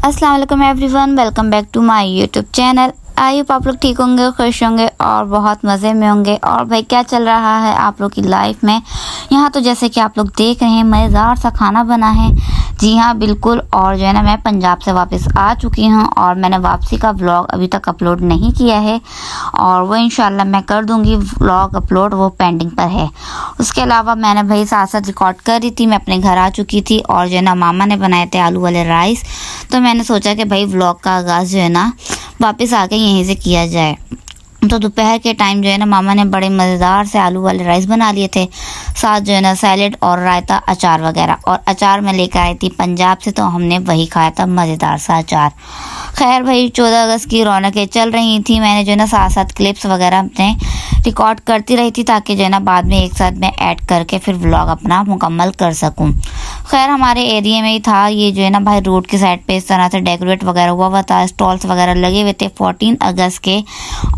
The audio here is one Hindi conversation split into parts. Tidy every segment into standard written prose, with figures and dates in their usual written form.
अस्सलाम वालेकुम everyone, welcome back to my YouTube channel. I hope आप लोग ठीक होंगे, खुश होंगे और बहुत मज़े में होंगे। और भाई क्या चल रहा है आप लोग की लाइफ में? यहाँ तो जैसे कि आप लोग देख रहे हैं मज़ेदार सा खाना बना है। जी हाँ बिल्कुल। और जो है ना, मैं पंजाब से वापस आ चुकी हूँ और मैंने वापसी का व्लॉग अभी तक अपलोड नहीं किया है और वो इंशाल्लाह मैं कर दूँगी व्लॉग अपलोड, वो पेंडिंग पर है। उसके अलावा मैंने भाई साथ साथ रिकॉर्ड कर रही थी, मैं अपने घर आ चुकी थी और जो है ना मामा ने बनाए थे आलू वाले राइस, तो मैंने सोचा कि भाई व्लॉग का आगाज़ जो है ना वापस आके यहीं से किया जाए। तो दोपहर के टाइम जो है ना मामा ने बड़े मज़ेदार से आलू वाले राइस बना लिए थे, साथ जो है ना सैलेड और रायता, अचार वगैरह। और अचार मैं लेकर आई थी पंजाब से, तो हमने वही खाया था, मज़ेदार सा अचार। खैर भाई 14 अगस्त की रौनकें चल रही थी, मैंने जो है ना साथ साथ क्लिप्स वगैरह अपने रिकॉर्ड करती रही थी ताकि जो है ना बाद में एक साथ मैं ऐड करके फिर व्लॉग अपना मुकम्मल कर सकूं। खैर हमारे एरिया में ही था ये, जो है ना भाई रोड की साइड पे इस तरह से डेकोरेट वगैरह हुआ था, स्टॉल्स वगैरह लगे हुए थे 14 अगस्त के।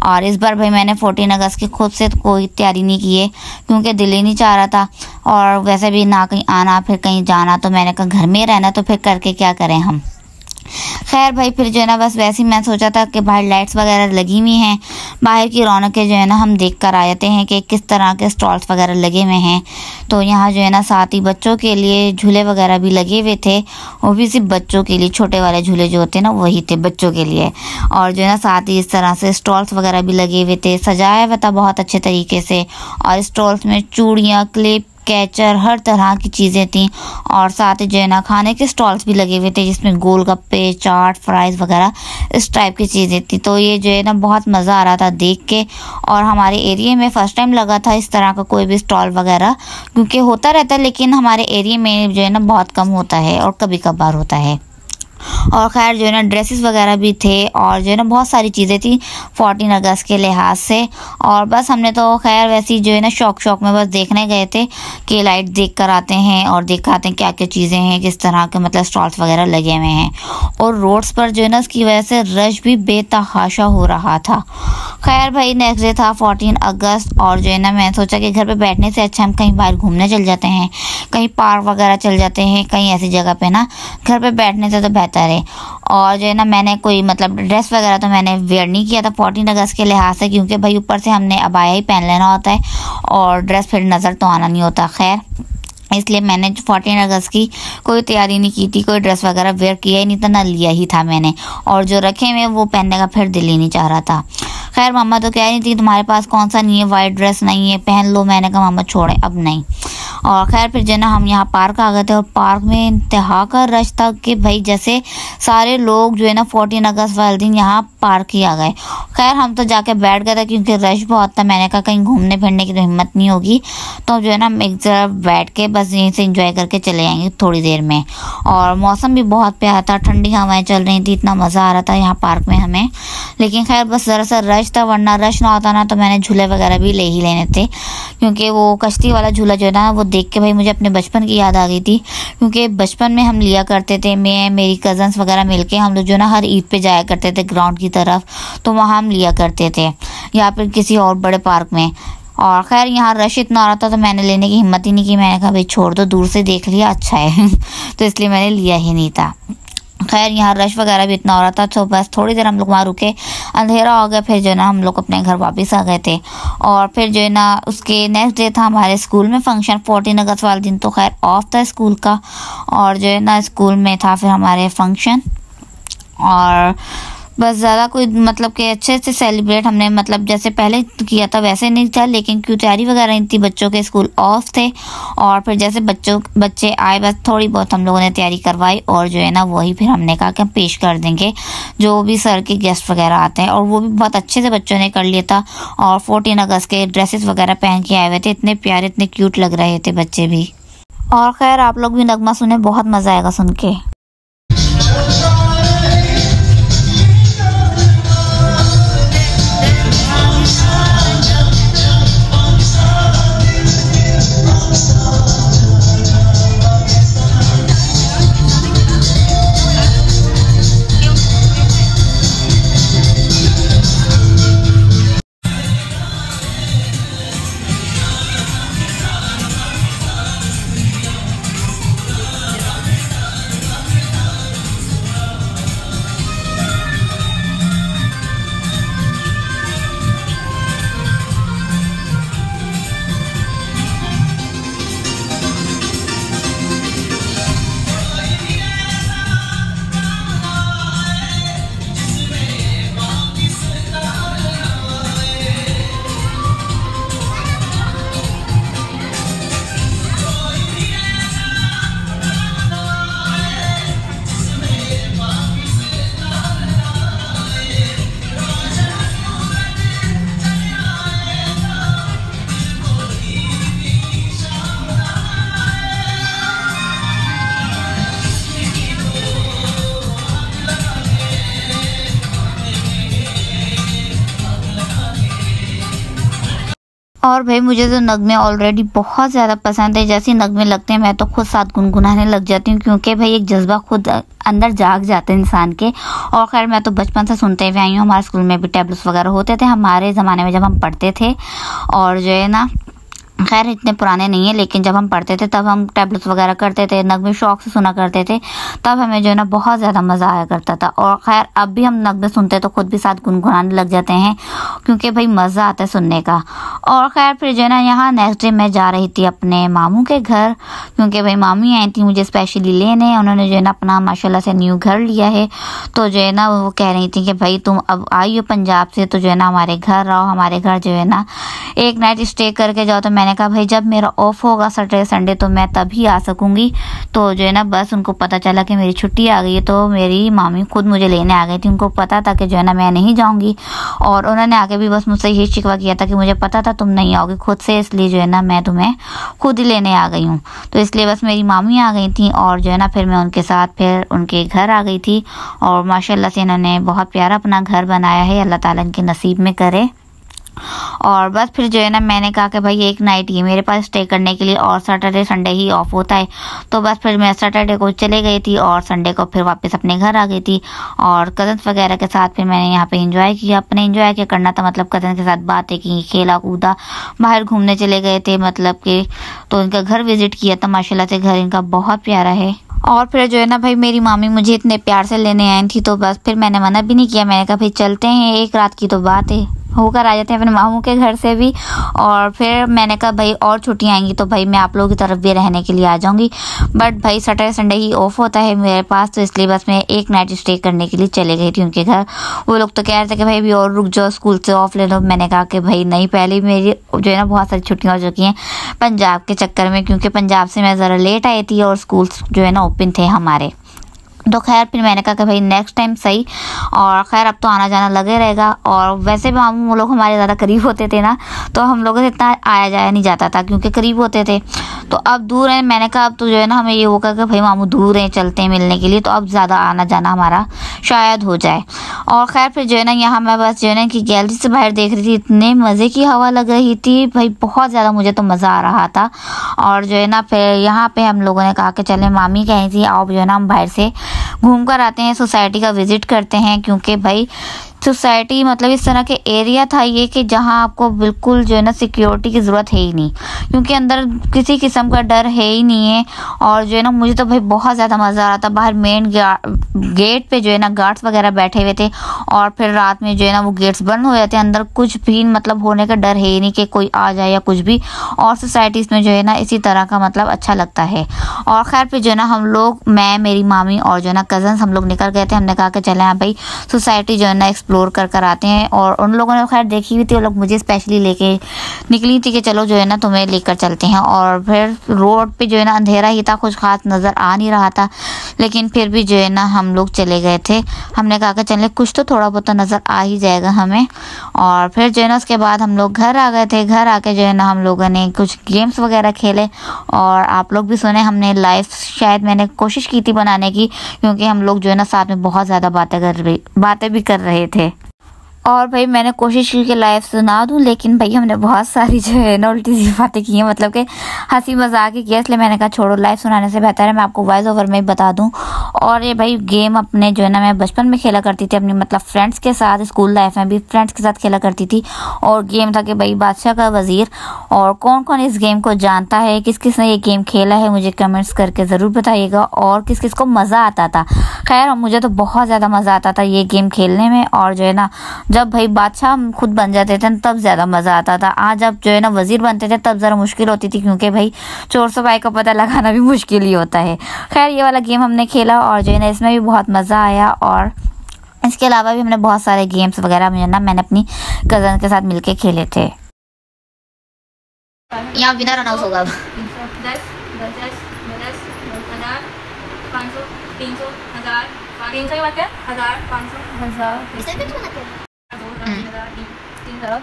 और इस बार भाई मैंने 14 अगस्त की खुद से कोई तैयारी नहीं की है क्योंकि दिल ही नहीं चाह रहा था और वैसे भी ना कहीं आना फिर कहीं जाना, तो मैंने कहा घर में रहना, तो फिर करके क्या करें हम। खैर भाई फिर जो है ना बस वैसे ही मैं सोचा था कि बाहर लाइट्स वगैरह लगी हुई हैं, बाहर की रौनकें जो है ना हम देख कर आ जाते हैं कि किस तरह के स्टॉल्स वगैरह लगे हुए हैं। तो यहाँ जो है ना साथ ही बच्चों के लिए झूले वगैरह भी लगे हुए थे, वो भी सिर्फ बच्चों के लिए, छोटे वाले झूले जो होते हैं ना वही थे बच्चों के लिए। और जो है ना साथ ही इस तरह से स्टॉल्स वगैरह भी लगे हुए थे, सजाया हुआ था बहुत अच्छे तरीके से। और स्टॉल्स में चूड़ियाँ, क्लिप, कैचर, हर तरह की चीज़ें थी। और साथ ही जो है ना खाने के स्टॉल्स भी लगे हुए थे जिसमें गोलगप्पे, चाट, फ्राइज़ वगैरह इस टाइप की चीज़ें थी। तो ये जो है ना बहुत मज़ा आ रहा था देख के। और हमारे एरिया में फ़र्स्ट टाइम लगा था इस तरह का कोई भी स्टॉल वगैरह, क्योंकि होता रहता है लेकिन हमारे एरिया में जो है ना बहुत कम होता है और कभी कभार होता है। और खैर जो है ना ड्रेसेस वगैरह भी थे और जो है ना बहुत सारी चीज़ें थी 14 अगस्त के लिहाज से। और बस हमने तो खैर वैसे ही जो है ना शौक में बस देखने गए थे कि लाइट देख कर आते हैं और दिखाते हैं क्या क्या चीज़ें हैं, किस तरह के मतलब स्टॉल्स वगैरह लगे हुए हैं। और रोड्स पर जो है ना इसकी वजह से रश भी बेतहाशा हो रहा था। खैर भाई नेक्स्ट डे था 14 अगस्त और जो है ना मैं सोचा कि घर पे बैठने से अच्छा हम कहीं बाहर घूमने चल जाते हैं, कहीं पार्क वगैरह चल जाते हैं, कहीं ऐसी जगह पे ना, घर पे बैठने से तो बेहतर है। और जो है ना मैंने कोई मतलब ड्रेस वगैरह तो मैंने वेयर नहीं किया था 14 अगस्त के लिहाज से, क्योंकि भाई ऊपर से हमने अबाया ही पहन लेना होता है और ड्रेस फिर नज़र तो आना नहीं होता। खैर इसलिए मैंने 14 अगस्त की कोई तैयारी नहीं की थी, कोई ड्रेस वगैरह वेयर किया ही नहीं था, ना लिया ही था मैंने। और जो रखे हुए वो पहनने का फिर दिल ही नहीं चाह रहा था। खैर मम्मा तो कह रही थी तुम्हारे पास कौन सा नहीं है, वाइट ड्रेस नहीं है, पहन लो। मैंने कहा मम्मा छोड़े अब नहीं। और खैर फिर जो है ना हम यहाँ पार्क आ गए थे और पार्क में इंतहा का रश था कि भाई जैसे सारे लोग जो है ना 14 अगस्त वाले दिन यहाँ पार्क ही आ गए। खैर हम तो जाके बैठ गए थे क्योंकि रश बहुत था, मैंने कहा कहीं घूमने फिरने की तो हिम्मत नहीं होगी, तो जो है ना हम एक जगह बैठ के बस यहीं से इंजॉय करके चले जाएंगे थोड़ी देर में। और मौसम भी बहुत प्यारा था, ठंडी हवाएं चल रही थी, इतना मज़ा आ रहा था यहाँ पार्क में हमें। लेकिन खैर बस ज़रा सा रश था, वरना रश ना होता ना तो मैंने झूले वगैरह भी ले ही लेने थे, क्योंकि वो कश्ती वाला झूला जो है ना वो देख के भाई मुझे अपने बचपन की याद आ गई थी। क्योंकि बचपन में हम लिया करते थे, मैं मेरी कज़न्स वगैरह मिलके हम लोग जो ना हर ईद पे जाया करते थे ग्राउंड की तरफ, तो वहाँ हम लिया करते थे या फिर किसी और बड़े पार्क में। और खैर यहाँ रश इतना आ रहा था तो मैंने लेने की हिम्मत ही नहीं की, मैंने कहा भाई छोड़ दो, दूर से देख लिया अच्छा है तो इसलिए मैंने लिया ही नहीं था। खैर यहाँ रश वगैरह भी इतना हो रहा था, तो बस थोड़ी देर हम लोग वहाँ रुके, अंधेरा हो गया, फिर जो है ना हम लोग अपने घर वापस आ गए थे। और फिर जो है ना उसके नेक्स्ट डे था हमारे स्कूल में फंक्शन 14 अगस्त वाले दिन, तो खैर ऑफ था स्कूल का। और जो है ना स्कूल में था फिर हमारे फंक्शन, और बस ज़्यादा कोई मतलब कि अच्छे से सेलिब्रेट हमने मतलब जैसे पहले किया था वैसे नहीं था, लेकिन क्यों तैयारी वगैरह नहीं थी, बच्चों के स्कूल ऑफ थे। और फिर जैसे बच्चे आए बस थोड़ी बहुत हम लोगों ने तैयारी करवाई और जो है ना वही फिर हमने कहा कि हम पेश कर देंगे जो भी सर के गेस्ट वगैरह आते हैं, और वो भी बहुत अच्छे से बच्चों ने कर लिया था। और 14 अगस्त के ड्रेसेस वगैरह पहन के आए हुए थे, इतने प्यारे इतने क्यूट लग रहे थे बच्चे भी। और खैर आप लोग भी नगमा सुने, बहुत मज़ा आएगा सुन के। और भाई मुझे तो नगमे ऑलरेडी बहुत ज़्यादा पसंद है। जैसे नगमे लगते हैं मैं तो खुद साथ गुनगुनाने लग जाती हूँ, क्योंकि भाई एक जज्बा खुद अंदर जाग जाता है इंसान के। और खैर मैं तो बचपन से सुनते हुए आई हूँ, हमारे स्कूल में भी टैब्लेट्स वगैरह होते थे हमारे ज़माने में जब हम पढ़ते थे। और जो है ना, खैर इतने पुराने नहीं है, लेकिन जब हम पढ़ते थे तब हम टैब्लेट्स वगैरह करते थे, नगमे शौक से सुना करते थे, तब हमें जो है ना बहुत ज़्यादा मज़ा आया करता था। और खैर अब भी हम नगमे सुनते तो खुद भी साथ गुनगुनाने लग जाते हैं, क्योंकि भाई मज़ा आता है सुनने का। और खैर फिर जो है ना, यहाँ नेक्स्ट डे मैं जा रही थी अपने मामू के घर, क्योंकि भाई मामी आई थी मुझे स्पेशली लेने। उन्होंने जो है ना अपना माशाल्लाह से न्यू घर लिया है, तो जो है ना वो कह रही थी कि भाई तुम अब आई हो पंजाब से, तो जो है ना हमारे घर रहो, हमारे घर जो है ना एक नाइट स्टे करके जाओ। तो मैंने कहा भाई जब मेरा ऑफ होगा सैटरडे संडे तो मैं तभी आ सकूंगी। तो जो है ना बस उनको पता चला कि मेरी छुट्टी आ गई है, तो मेरी मामी खुद मुझे लेने आ गई थी। उनको पता था कि जो है ना मैं नहीं जाऊंगी, और उन्होंने आके भी बस मुझसे यही शिकवा किया था कि मुझे पता था तुम नहीं आओगी खुद से, इसलिए जो है ना मैं तुम्हें खुद ही लेने आ गई हूँ। तो इसलिए बस मेरी मामी आ गई थी, और जो है ना फिर मैं उनके साथ फिर उनके घर आ गई थी। और माशाल्लाह से इन्होंने बहुत प्यारा अपना घर बनाया है, अल्लाह ताला इनके नसीब में करे। और बस फिर जो है ना मैंने कहा कि भाई एक नाइट ही मेरे पास स्टे करने के लिए, और सैटरडे संडे ही ऑफ होता है। तो बस फिर मैं सैटरडे को चले गई थी, और संडे को फिर वापस अपने घर आ गई थी। और कज़न्स वगैरह के साथ फिर मैंने यहाँ पे एंजॉय किया, अपने एंजॉय क्या करना था, मतलब कज़न के साथ बातें की, खेला कूदा, बाहर घूमने चले गए थे, मतलब कि तो इनका घर विजिट किया था। माशाल्लाह से घर इनका बहुत प्यारा है। और फिर जो है ना भाई मेरी मामी मुझे इतने प्यार से लेने आई थी, तो बस फिर मैंने मना भी नहीं किया। मैंने कहा भाई चलते हैं, एक रात की तो बात है, होकर आ जाते हैं अपने मामू के घर से भी। और फिर मैंने कहा भाई और छुट्टियाँ आएंगी तो भाई मैं आप लोगों की तरफ भी रहने के लिए आ जाऊंगी, बट भाई सैटरडे संडे ही ऑफ होता है मेरे पास, तो इसलिए बस मैं एक नाइट स्टे करने के लिए चले गई थी उनके घर। वो लोग तो कह रहे थे कि भाई अभी और रुक जाओ, स्कूल से ऑफ ले लो। मैंने कहा कि भाई नहीं, पहले मेरी जो है ना बहुत सारी छुट्टियाँ हो चुकी हैं पंजाब के चक्कर में, क्योंकि पंजाब से मैं ज़रा लेट आई थी और स्कूल जो है ना ओपन थे हमारे। तो खैर फिर मैंने कहा कि भाई नेक्स्ट टाइम सही। और खैर अब तो आना जाना लगे रहेगा, और वैसे भी हम वो लोग हमारे ज़्यादा करीब होते थे ना, तो हम लोगों से इतना आया जाया नहीं जाता था क्योंकि करीब होते थे। तो अब दूर है, मैंने कहा अब तो जो है ना हमें ये होगा कि भाई मामू दूर हैं, चलते हैं मिलने के लिए, तो अब ज़्यादा आना जाना हमारा शायद हो जाए। और खैर फिर जो है ना यहाँ मैं बस जो है ना कि गैलरी से बाहर देख रही थी, इतने मज़े की हवा लग रही थी भाई, बहुत ज़्यादा मुझे तो मज़ा आ रहा था। और जो है ना फिर यहाँ पे हम लोगों ने कहा कि चले, मामी कही थी आओ जो है ना हम बाहर से घूम कर आते हैं, सोसाइटी का विजिट करते हैं, क्योंकि भाई सोसाइटी मतलब इस तरह के एरिया था ये कि जहाँ आपको बिल्कुल जो है ना सिक्योरिटी की ज़रूरत है ही नहीं, क्योंकि अंदर किसी किस्म का डर है ही नहीं है। और जो है ना मुझे तो भाई बहुत ज़्यादा मज़ा आ रहा था। बाहर मेन गेट पे जो है ना गार्ड्स वगैरह बैठे हुए थे, और फिर रात में जो है ना वो गेट्स बंद हो जाते हैं, अंदर कुछ भी मतलब होने का डर है ही नहीं कि कोई आ जाए या कुछ भी। और सोसाइटीज़ में जो है ना इसी तरह का मतलब अच्छा लगता है। और खैर फिर जो है ना हम लोग, मैं मेरी मामी और जो है ना कज़न्स, हम लोग निकल गए थे। हमने कहा कि चले हाँ भाई सोसाइटी जो है ना एक्सप्लोर कर आते हैं। और उन लोगों ने खैर देखी हुई थी, वो लोग मुझे स्पेशली लेके निकली थी कि चलो जो है ना तुम्हें लेकर चलते हैं। और फिर रोड पे जो है ना अंधेरा ही था, कुछ खास नज़र आ नहीं रहा था, लेकिन फिर भी जो है ना हम लोग चले गए थे। हमने कहा कि चले कुछ तो थोड़ा बहुत तो नज़र आ ही जाएगा हमें। और फिर जो है ना उसके बाद हम लोग घर आ गए थे। घर आके जो है ना हम लोगों ने कुछ गेम्स वगैरह खेले, और आप लोग भी सुने, हमने लाइव शायद मैंने कोशिश की थी बनाने की, क्योंकि हम लोग जो है ना साथ में बहुत ज़्यादा बातें भी कर रहे थे। और भाई मैंने कोशिश की कि लाइव सुना दूं, लेकिन भाई हमने बहुत सारी जो है ना उल्टी सी बातें की हैं, मतलब कि हंसी मजाक ही किया, इसलिए मैंने कहा छोड़ो, लाइव सुनाने से बेहतर है मैं आपको वॉइस ओवर में ही बता दूं। और ये भाई गेम अपने जो है ना मैं बचपन में खेला करती थी अपनी मतलब फ्रेंड्स के साथ, स्कूल लाइफ में भी फ्रेंड्स के साथ खेला करती थी। और गेम था कि भाई बादशाह का वज़ीर। और कौन कौन इस गेम को जानता है, किस किस ने ये गेम खेला है, मुझे कमेंट्स करके ज़रूर बताइएगा, और किस किस को मज़ा आता था। खैर मुझे तो बहुत ज़्यादा मज़ा आता था ये गेम खेलने में। और जो है ना जब भाई बादशाह खुद बन जाते थे तब ज़्यादा मज़ा आता था। आज जब जो है ना वज़ीर बनते थे तब ज़रा मुश्किल होती थी, क्योंकि भाई चोर सपाई का पता लगाना भी मुश्किल ही होता है। खैर ये वाला गेम हमने खेला, और जो है ना इसमें भी बहुत मज़ा आया। और इसके अलावा भी हमने बहुत सारे गेम्स वगैरह मैंने अपनी कज़न के साथ मिलके खेले थे। यहाँ विनर अनाउंस होगा अब। 300 की बात है, 1000 500 1000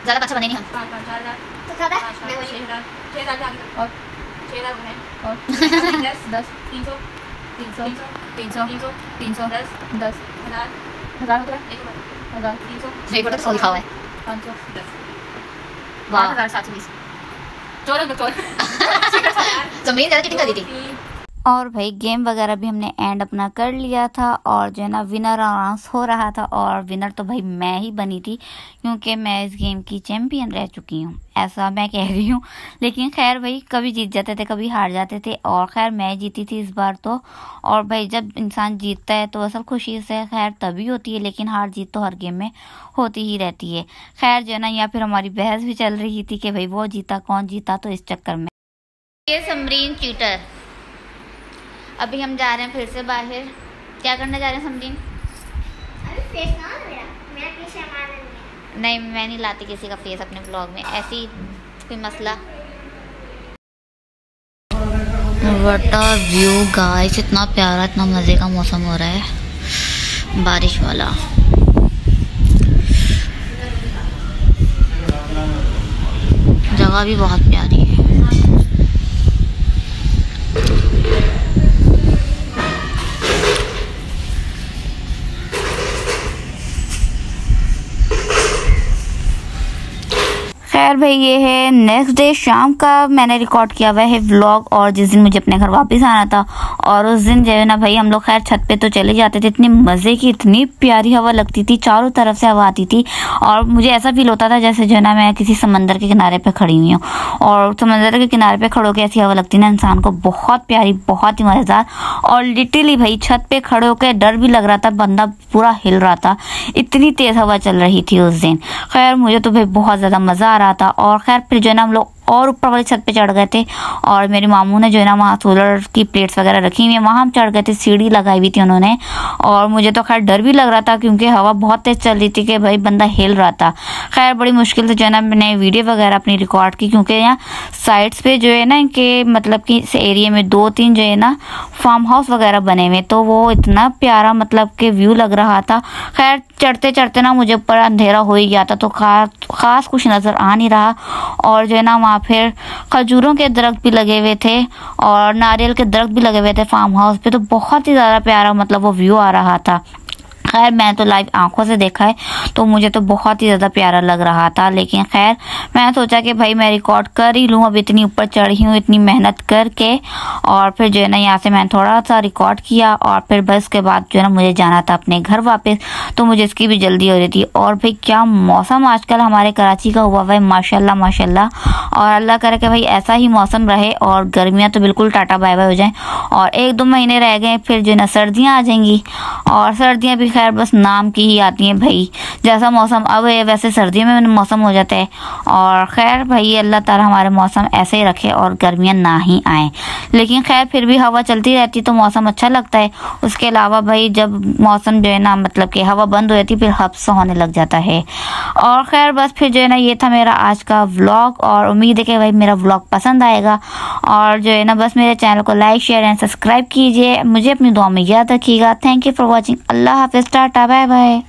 ज़्यादा अच्छा बने नहीं हम। 5000 तो ज़्यादा 6000 और 6000 है और 10 300 300 300 300 300 10 10 1000 हो गया 1000 300 एक बार तो 100 लिखा हुआ है। 500 10 वाह 1720 समरीन ज्यादा चीटिंग कर दी थी। और भाई गेम वगैरह भी हमने एंड अपना कर लिया था और जो है ना विनर अनाउंस हो रहा था और विनर तो भाई मैं ही बनी थी क्योंकि मैं इस गेम की चैंपियन रह चुकी हूँ, ऐसा मैं कह रही हूँ। लेकिन खैर भाई कभी जीत जाते थे कभी हार जाते थे और खैर मैं जीती थी इस बार तो। और भाई जब इंसान जीतता है तो असल खुशी से खैर तभी होती है, लेकिन हार जीत तो हर गेम में होती ही रहती है। खैर जो है ना यहाँ फिर हमारी बहस भी चल रही थी कि भाई वो जीता कौन जीता, तो इस चक्कर में ये समरीन चीटर। अभी हम जा रहे हैं फिर से बाहर। क्या करने जा रहे हैं समरीन? अरे फेस ना मेरा, मेरा पीछे मारना नहीं मैं नहीं लाती किसी का फेस अपने ब्लॉग में, ऐसी कोई मसला। व्हाट अ व्यू गाइस, इतना प्यारा इतना मज़े का मौसम हो रहा है बारिश वाला। जगह भी बहुत प्यारी है। खैर भाई ये है नेक्स्ट डे शाम का मैंने रिकॉर्ड किया हुआ है व्लॉग, और जिस दिन मुझे अपने घर वापस आना था और उस दिन जो है ना भाई हम लोग खैर छत पे तो चले जाते थे। इतनी मज़े की इतनी प्यारी हवा लगती थी, चारों तरफ से हवा आती थी और मुझे ऐसा फील होता था जैसे जो है ना मैं किसी समंदर के किनारे पे खड़ी हुई हूँ। और समंदर के किनारे पे खड़े होकर ऐसी हवा लगती ना इंसान को, बहुत प्यारी बहुत ही मज़ेदार। और लिटरली भाई छत पे खड़े होकर डर भी लग रहा था, बंदा पूरा हिल रहा था, इतनी तेज़ हवा चल रही थी उस दिन। खैर मुझे तो भाई बहुत ज़्यादा मज़ा आ रहा था। और खैर फिर जो है ना हम लोग और ऊपर वाली छत पे चढ़ गए थे और मेरे मामू ने जो है ना वहाँ सोलर की प्लेट्स वगैरह रखी हुई है, वहाँ हम चढ़ गए थे, सीढ़ी लगाई हुई थी उन्होंने। और मुझे तो खैर डर भी लग रहा था क्योंकि हवा बहुत तेज़ चल रही थी कि भाई बंदा हिल रहा था। खैर बड़ी मुश्किल से जो है ना मैंने वीडियो वगैरह अपनी रिकॉर्ड की क्योंकि यहाँ साइड्स पे जो है ना इनके मतलब कि इस एरिया में 2-3 जो है ना फार्म हाउस वगैरह बने हुए, तो वो इतना प्यारा मतलब कि व्यू लग रहा था। खैर चढ़ते चढ़ते ना मुझे ऊपर अंधेरा हो ही गया था तो खास कुछ नज़र आ नहीं रहा। और जो है ना वहाँ फिर खजूरों के दरख्त भी लगे हुए थे और नारियल के दरख्त भी लगे हुए थे फार्म हाउस पे, तो बहुत ही ज़्यादा प्यारा मतलब वो व्यू आ रहा था। खैर मैं तो लाइव आंखों से देखा है तो मुझे तो बहुत ही ज़्यादा प्यारा लग रहा था। लेकिन खैर मैं सोचा कि भाई मैं रिकॉर्ड कर ही लूँ, अब इतनी ऊपर चढ़ी हूँ इतनी मेहनत करके। और फिर जो है ना यहाँ से मैंने थोड़ा सा रिकॉर्ड किया और फिर बस के बाद जो है ना मुझे जाना था अपने घर वापस, तो मुझे इसकी भी जल्दी हो रही थी। और भाई क्या मौसम आजकल हमारे कराची का हुआ भाई माशाल्लाह माशाल्लाह। और अल्लाह करे कि भाई ऐसा ही मौसम रहे और गर्मियाँ तो बिल्कुल टाटा बाय बाय हो जाएँ और 1-2 महीने रह गए फिर जो है ना सर्दियाँ आ जाएंगी। और सर्दियाँ भी खैर बस नाम की ही आती हैं भाई, जैसा मौसम अब है वैसे सर्दियों में मौसम हो जाता है। और खैर भाई अल्लाह ताला हमारे मौसम ऐसे ही रखे और गर्मियाँ ना ही आए। लेकिन खैर फिर भी हवा चलती रहती तो मौसम अच्छा लगता है। उसके अलावा भाई जब मौसम जो है ना मतलब कि हवा बंद हो जाती फिर हब्स होने लग जाता है। और खैर बस फिर जो है ना ये था मेरा आज का व्लॉग और उम्मीद है कि भाई मेरा व्लॉग पसंद आएगा। और जो है ना बस मेरे चैनल को लाइक शेयर एंड सब्सक्राइब कीजिए, मुझे अपनी दुआ में याद रखिएगा। Thank you for watching. अल्लाह हाफिज़, टाटा बाय बाय।